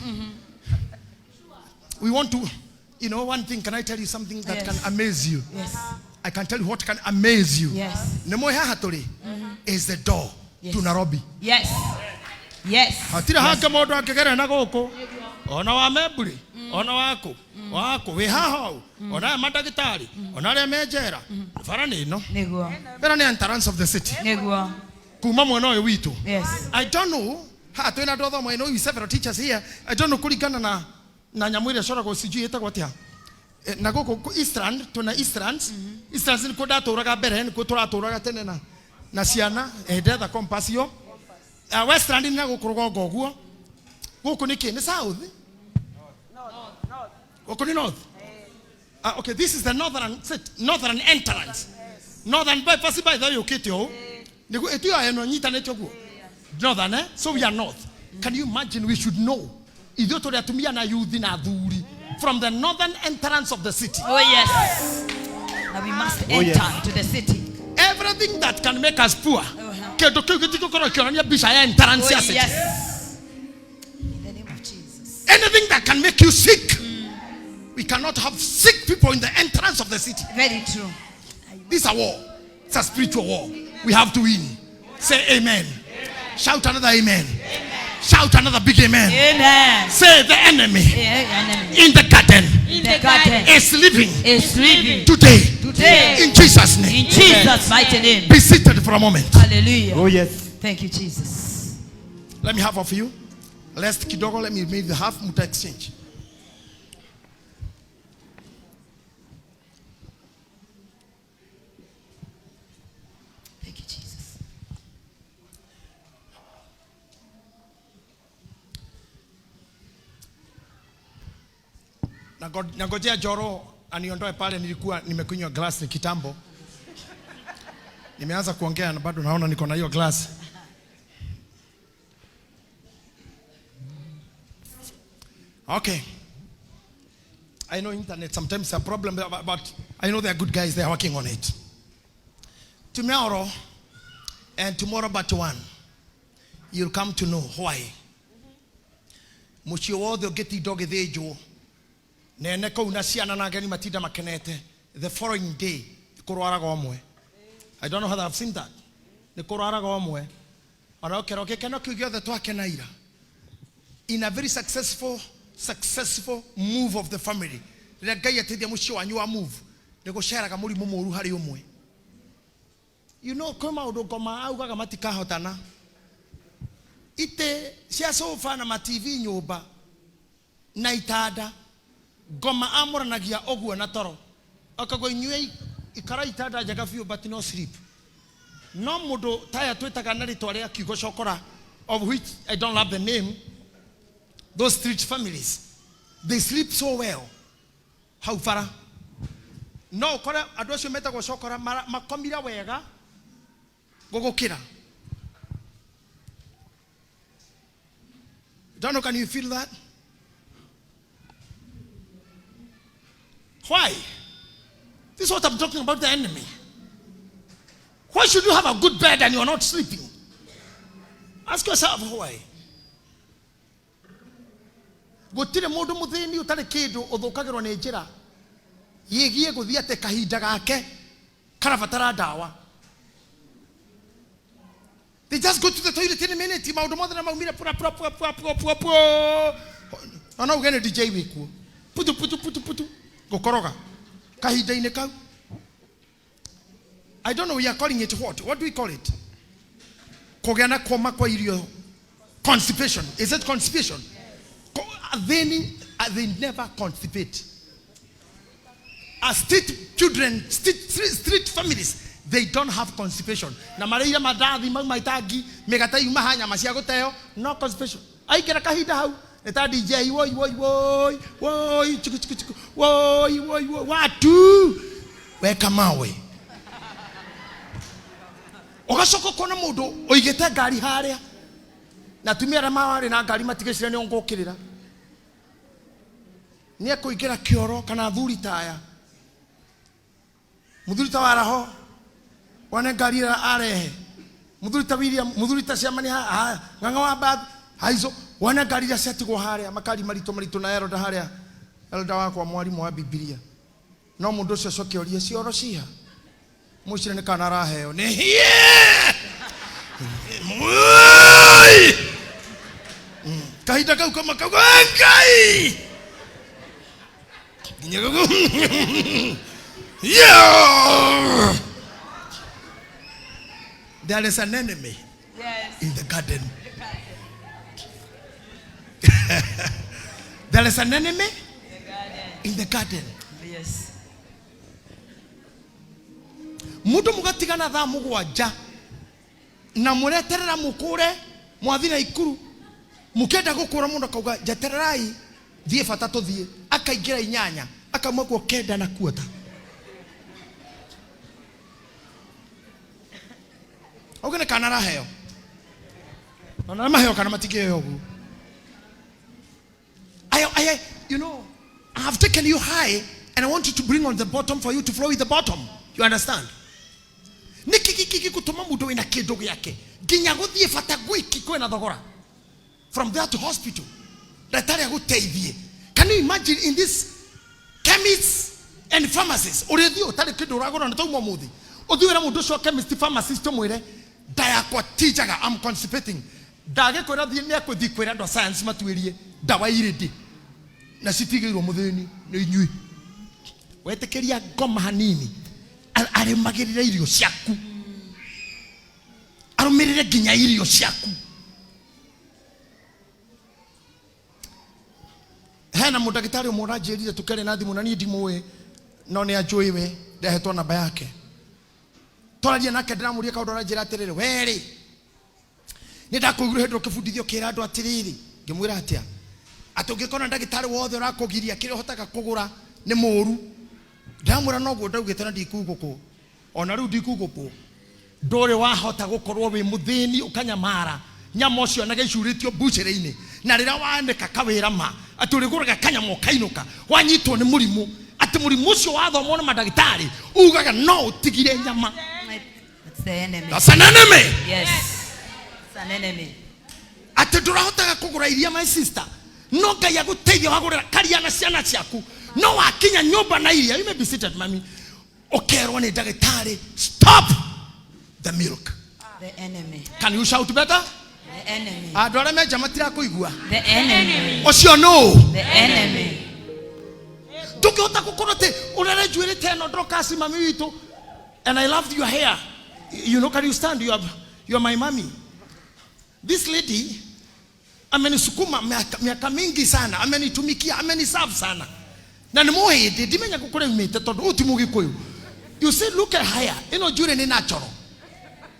We want to, you know, one thing, can I tell you something that Yes. can amaze you? Yes. I can tell you what can amaze you. Yes. Nemo haha tuli is the door Yes. to Nairobi. Yes. Yes. Hatira hanga mũndũ angĩgera na gũkũ ona wa memburi ona wako wĩ haha ona mandagĩtarĩ ona arĩa menjera bara nĩ ĩno Nĩguo. bara nĩ entrance of the city Nĩguo. kuma mwena ũyũ witũ. Yes. I don't know ha twĩna andũ othe mwena ũyũ, several teachers here. I don't know kũringana na nyamũ ĩrĩa coragwo sijui ĩtagwo atĩa na gũkũ Eastland tuna Eastlands Eastlands nĩ kũ ndatũraga mbere nĩ kũ tũratũraga tene na ciana ndetha compassion. Westland nĩ gũkũ rũgongo ũguo gũkũ nĩ kĩ nĩ south gũkũ nĩ north. Okay, this is the northern entrance. Northern bypass by the yũkĩte ũũ nĩguo ĩtio ĩno nyitanĩte ũguo northern so we are north. Can you imagine? We should know ithuĩ tũrĩ atumia na youth na athuri from the northern entrance of the city. Oh yes. Now we must enter to the city. Everything that can make us poor. Kĩndũ kĩu gĩtigũkorwo kĩonania mbica ya entrance ya Oh city. yes. In the name of Jesus. Anything that can make you sick. We cannot have sick people in the entrance of the city. Very true. This is a war. It's a spiritual war. We have to win. Say amen. Shout another amen. Shout another big amen. Amen. Say the enemy Enemy. in the garden In the garden is living is living today. today. In Jesus' name. In Jesus' mighty name. Be seated for a moment. Hallelujah. Oh yes. Thank you, Jesus. Let me have of you. Lest kidogo, let me make the half muta exchange. Thank you, Jesus. Nangojea Joro aniondoe pale, nilikuwa nimekunywa glass ni kitambo. Nimeanza kuongea na bado naona niko na hiyo glass. Okay. I know internet sometimes is a problem, but I know they are good guys, they are working on it. Tomorrow and tomorrow but one, you'll come to know why. Mucio wothe ũngĩti doge thĩnjwo nene kũu na ciana na ngeni matinda makenete, the following day kũrwaraga ũmwe. I don't know how I've seen that. Nĩ kũrwaraga ũmwe. Ona ũkĩra gĩkeno kĩu gĩothe twakenaira in a very successful move of the family. Rĩrĩa Ngai ateithia mũciĩ wanyu wa move nĩ gũceraga mũrimũ mũru harĩ ũmwe. You know, kwĩ maũndũ ngoma augaga matikahotana. Ite cia sofa na ma TV nyũmba na itanda ngoma amũranagia ũguo na toro. Akagwo inyuĩ ikara itada jaga few but no sleep. No mudo taya twetaga na ritwa ria kiugo cokora, of which I don't love the name. Those street families, they sleep so well. How far? No, kora adocio metagwo cokora makomira wega gogokira. Don't know, can you feel that? Why? This is what I'm talking about, the enemy. Why should you have a good bed and you're not sleeping? Ask yourself why. Gutire mundu muthini utari kindu uthukagirwo ni njira yigie guthia te kahinda gake karabatara dawa. They just go to the toilet in a minute. Maundu mothe na maumira pura. Ana ugene DJ wiku. Putu. Gokoroga. Kahinda ine kau. I don't know, we are calling it what? What do we call it? Kogana koma kwa irio. Constipation. Is it constipation? They never constipate. As street children, street families, they don't have constipation. Na maria madadi maitagi megatai mahanya masiago teo, no constipation. Ai kera kahida hau. Eta DJ woi chiku woi watu weka mawe. Ogasoko kona mudo oigete gari haria. Na tumia ramawari na gari matigecira ni ongokirira. Ni akuigira kioro kana thuri taya. Mudhurita waraho wane gari arehe. Mudhurita William, mudhurita siamani nganga wa bad haizo wane gari ya setigwo haria makari marito na eroda haria. Elda wako mwalimu wa Biblia. No mundu cio coke orie cioro ciha. Mucire ne kana raheo. Ne hie. Kahita kau kama kau ngai. Yeah. There is an enemy in the garden. There is an enemy in the garden. Yes. Mudu mugatigana thaa mugwanja na mureterera mukure mwathina ikuru mukenda gukura mundu kauga jetererai thie bata tuthie akaingira inyanya akamwa kwa kenda na kuota. Ogene kana raheo. Na maheo kana matige yogu. You know, I have taken you high and I want you to bring on the bottom for you to flow with the bottom. You understand? Nikiki kutuma mudo ina kidogo yake. Ginya guthie bata gwiki kwena thogora. From there to hospital. Datari aguteithie. Can you imagine in this chemists and pharmacists? Oredio tari kido ragora na tauma muthi. Odhiwera mundu cio chemist pharmacist mwire dayakwa tijaga I'm constipating. Dage kwera thie ne akuthi kwera ndo science matwirie dawa iridi. Na citigirwo muthini ni inyui. Wetekeria ngoma hanini. Aremagirira irio ciaku. Arumirire ginya irio ciaku. Hena mudagitari umurajirire tukere na thimu na ni ndimuwe no ni ajoiwe ndehetwo namba yake. Toradia nake ndiramuria kaundu arajira atiriri weri. Ni ndakuguru hendro kibundithio kira andu atiriri. Ngimwira atia. Atungikona ndagitari wothe urakugiria kire hotaga kugura ni muru. Ndamwira no gwo ndaugite na ndikuguku. Ona riu ndikuguku. Ndore wahota gukorwo wi muthini ukanyamara. Nyama ucio na gaicuritio buchere-ini. Na rira waneka kawira ma. Aturiguraga kanyamo kainuka. Wanyitwo ni murimu. Ati murimu ucio wathomwo na madagitari. Ugaga no tigire nyama. That's the enemy. That's an enemy. Yes. It's an enemy. Ati ndurahotaga kugura iria my sister. No Ngai aguteithia wagurira karia na ciana ciaku. No wakinya nyumba na iria. You may be seated, mommy. Okerwa ni dagitari. Stop the milk. The enemy. Can you shout better? The enemy. Adora meja matira kuigua. The enemy. Ocio no. The enemy. Tukihota kukorate urere juire teno ndrokasi mami witu. And I loved your hair. You know, can you stand? You are my mommy. This lady amenisukuma miaka mingi sana, amenitumikia, ameniserve sana. Na ni muhindi ndimenya gukure umite tondu uti mugikuyu. You see, look at higher. You know, during the natural.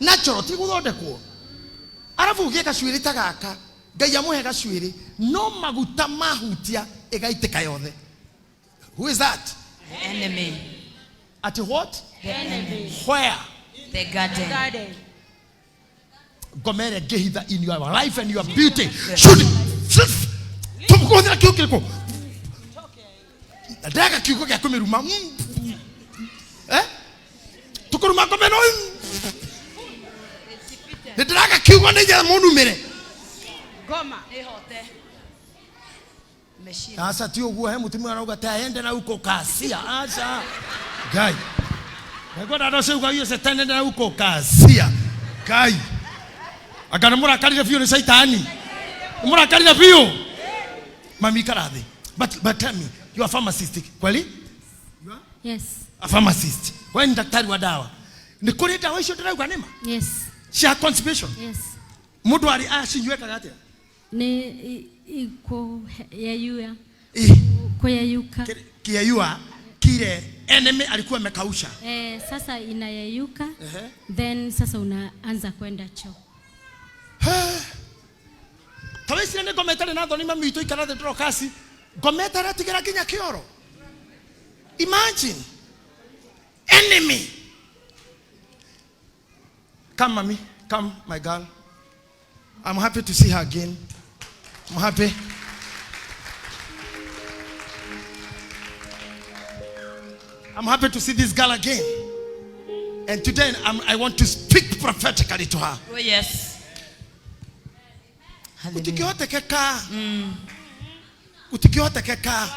Natural, ti guthondekwo. Arafu ugieka cwiri ta gaka, Ngai amuhega cwiri, no maguta mahutia igaiteka yothe. Who is that? The enemy. At what? The enemy. Where? The garden. Gomere gehitha in your life and your beauty. Should tumukothera kiu kiriko. Ndaga kiugo gya kumiruma. Tukuruma komeno. Ndaga kiugo ni ya monumere. Goma ehote. Meshia. Asa ti oguo he mutimu arauga ta ende na uko kasia. Asa. Gai. Ngoda ndo seuga hiyo setane na uko kasia. Gai. Agana murakarire biyo ni saitani. Murakarire biyo. Mami karathi. But tell me, you are pharmacist, kweli? Yes. A pharmacist. Wewe ni daktari wa dawa. Ni kuri dawa hiyo tunauga nema? Yes. Share constipation. Yes. Mudu ali ashinyweka gate. Ni iko yayua. Kuyayuka. Kiyayua kile enemy alikuwa amekausha. Sasa inayayuka. Then sasa unaanza kwenda choo. Tawesi nene gometare na thoni mami ito ikara de drokasi. Gometare tigera kinya kioro. Imagine. Enemy. Come, mommy. Come, my girl. I'm happy to see her again. I'm happy. I'm happy to see this girl again. And today I want to speak prophetically to her. Oh yes. Utikihote keka. Utikihote keka.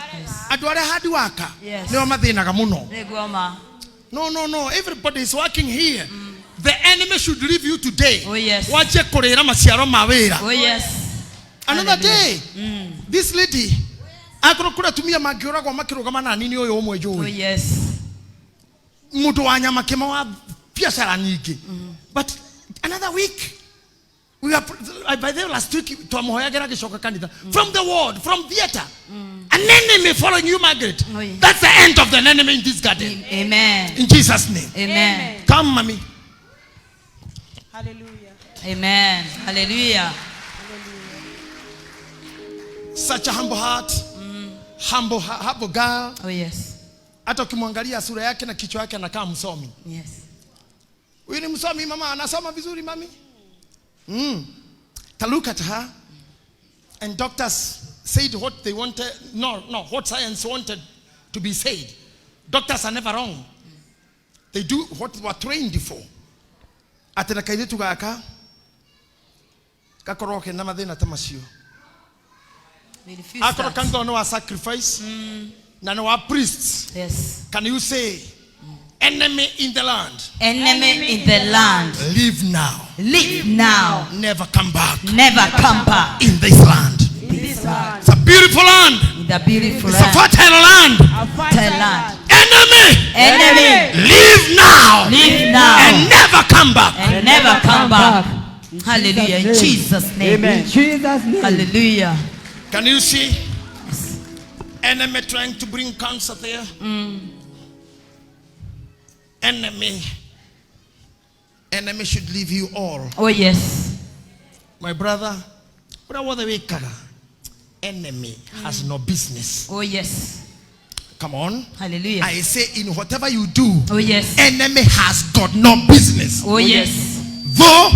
Adware hadi waka. Ni omathinaga muno. No. Everybody is working here. The enemy should leave you today. Oh yes. Wache kurira maciaro mawira. Oh yes. Another day. This lady akora tumia magioragwa makirugama na nini oyo omwe juu. Oh yes. Mudu wa nyama kema wa biashara nyingi. But another week we are by the last week to amoyagera gishoka kanitha from the world, from theater. An enemy following you, Margaret. Oh, yeah. That's the end of the enemy in this garden. Amen. In Jesus' name. Amen. Come, mommy. Hallelujah. Amen. Hallelujah. Such a humble heart. Humble girl. Oh yes. Hata ukimwangalia sura yake na kichwa yake anakaa msomi. Yes. Huyu ni msomi mama, anasoma vizuri mami. To look at her, and doctors said what they wanted, what science wanted to be said. Doctors are never wrong. They do what they were trained for. Atena kairetu gaka gakoroke na mathina tamasio. Akoro kango no sacrifice. Na no priests. Yes. Can you say enemy in the land? Enemy in the land. Live now. Live now. Never come back. Never come back. In this land. This land. It's a beautiful land. The beautiful It's a fertile land. fertile land. Enemy. Live now. Live now. And never come back. And never come back. Hallelujah. In Jesus' name. Amen. Jesus' name. Hallelujah. Can you see? Enemy trying to bring cancer there. Enemy should leave you all. Oh yes. My brother, what was the way? Enemy has no business. Oh yes. Come on. Hallelujah. I say in whatever you do, Oh yes. enemy has got no business. Oh yes. Though,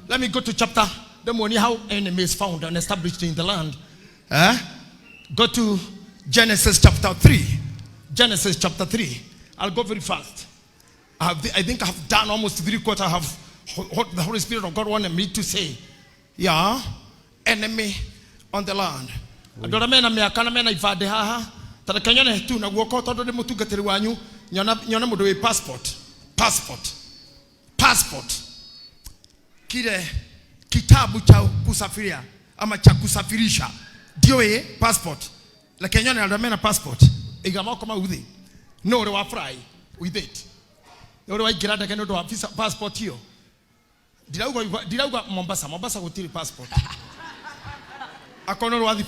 let me go to chapter. The money how enemy is found and established in the land. Go to Genesis chapter 3. Genesis chapter 3. I'll go very fast. I think I've done almost 3/4. I have what the Holy Spirit of God wanted me to say. Yeah, enemy on the land. Adora mena miakana mena ifade haha. Tada kanyone tu na guoko todo de mutugateri wanyu. Nyona mudo we passport. Kile kitabu cha kusafiria ama cha kusafirisha ndio passport. La kenyone aldomena passport. Igama kama udhi. No re wa fry with it. No re wa girada keno do visa passport hiyo. Dirauga Mombasa gutiri passport. Akono